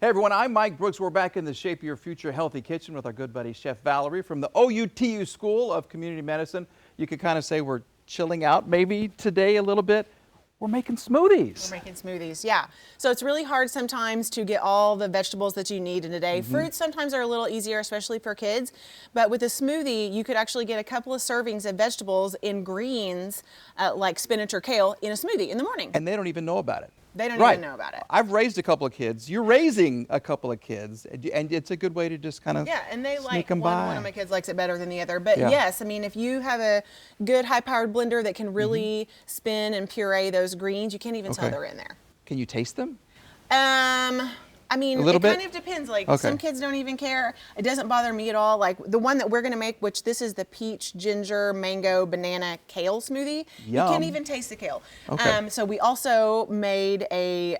Hey everyone, I'm Mike Brooks. We're back in the Shape Your Future Healthy Kitchen with our good buddy Chef Valerie from the OUTU School of Community Medicine. You could kind of say we're chilling out maybe today a little bit. We're making smoothies. We're making smoothies, yeah. So it's really hard sometimes to get all the vegetables that you need in a day. Fruits sometimes are a little easier, especially for kids. But with a smoothie, you could actually get a couple of servings of vegetables in greens, like spinach or kale, in a smoothie in the morning. And they don't even know about it. They don't even know about it. I've raised a couple of kids. You're raising a couple of kids, and it's a good way to just kind of and they sneak like them by. One of my kids likes it better than the other. But yes, I mean, if you have a good high-powered blender that can really spin and puree those greens, you can't even tell they're in there. Can you taste them? I mean, it kind of depends. Like some kids don't even care. It doesn't bother me at all. Like the one that we're going to make, which this is the peach, ginger, mango, banana, kale smoothie. Yum. You can't even taste the kale. So we also made a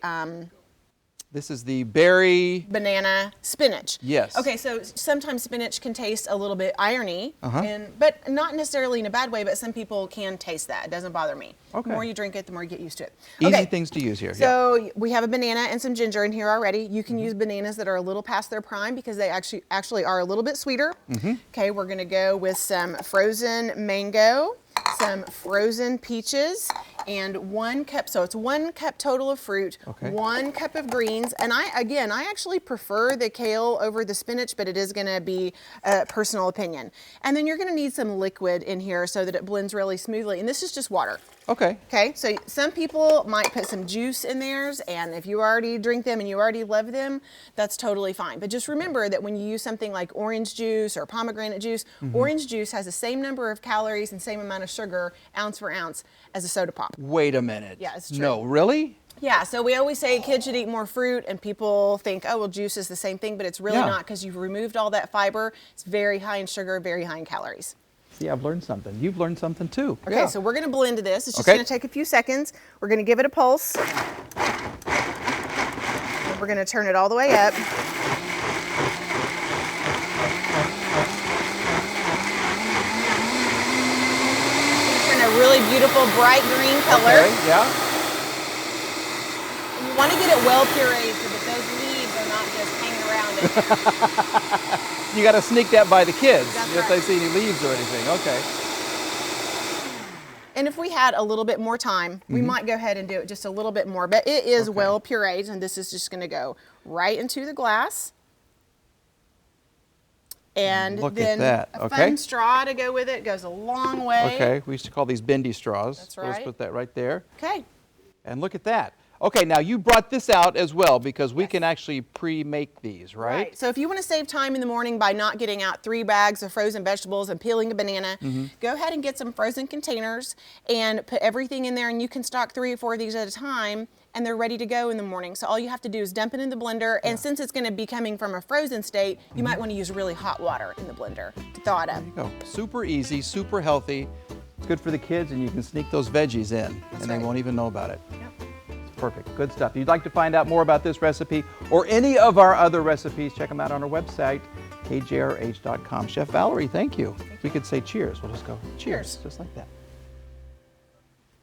this is the berry banana spinach. Yes. Okay, so sometimes spinach can taste a little bit irony, but not necessarily in a bad way, but some people can taste that. It doesn't bother me. The more you drink it, the more you get used to it. Easy things to use here. So we have a banana and some ginger in here already. You can use bananas that are a little past their prime because they actually are a little bit sweeter. Okay, we're gonna go with some frozen mango, some frozen peaches, and 1 cup, so it's 1 cup total of fruit, 1 cup of greens, and I actually prefer the kale over the spinach, but it is gonna be a personal opinion. And then you're gonna need some liquid in here so that it blends really smoothly, and this is just water. Okay, so some people might put some juice in theirs, and if you already drink them and you already love them, that's totally fine. But just remember that when you use something like orange juice or pomegranate juice, orange juice has the same number of calories and same amount of sugar, ounce for ounce, as a soda pop. Wait a minute. Yeah, it's true. No, really? Yeah, so we always say kids should eat more fruit, and people think, oh, well, juice is the same thing, but it's really not because you've removed all that fiber. It's very high in sugar, very high in calories. See, I've learned something. You've learned something too. Okay, so we're gonna blend this. It's just gonna take a few seconds. We're gonna give it a pulse. We're gonna turn it all the way up. Turn a really beautiful bright green color. And you wanna get it well pureed so that those leaves are not just hanging around in there. You got to sneak that by the kids That's if they see any leaves or anything. And if we had a little bit more time, we might go ahead and do it just a little bit more, but it is well pureed, and this is just going to go right into the glass. And Look then at that. a fun straw to go with it goes a long way. Okay, we used to call these bendy straws. That's right. Let's put that right there. Okay. And look at that. Okay, now you brought this out as well because we can actually pre-make these, right? So if you want to save time in the morning by not getting out 3 bags of frozen vegetables and peeling a banana, go ahead and get some frozen containers and put everything in there, and you can stock 3 or 4 of these at a time, and they're ready to go in the morning. So all you have to do is dump it in the blender, and since it's going to be coming from a frozen state, you might want to use really hot water in the blender to thaw it up. There you go. Super easy, super healthy. It's good for the kids, and you can sneak those veggies in, and they won't even know about it. Perfect. Good stuff. If you'd like to find out more about this recipe or any of our other recipes, check them out on our website, kjrh.com. Chef Valerie, thank you. We could say cheers. We'll just go cheers, just like that.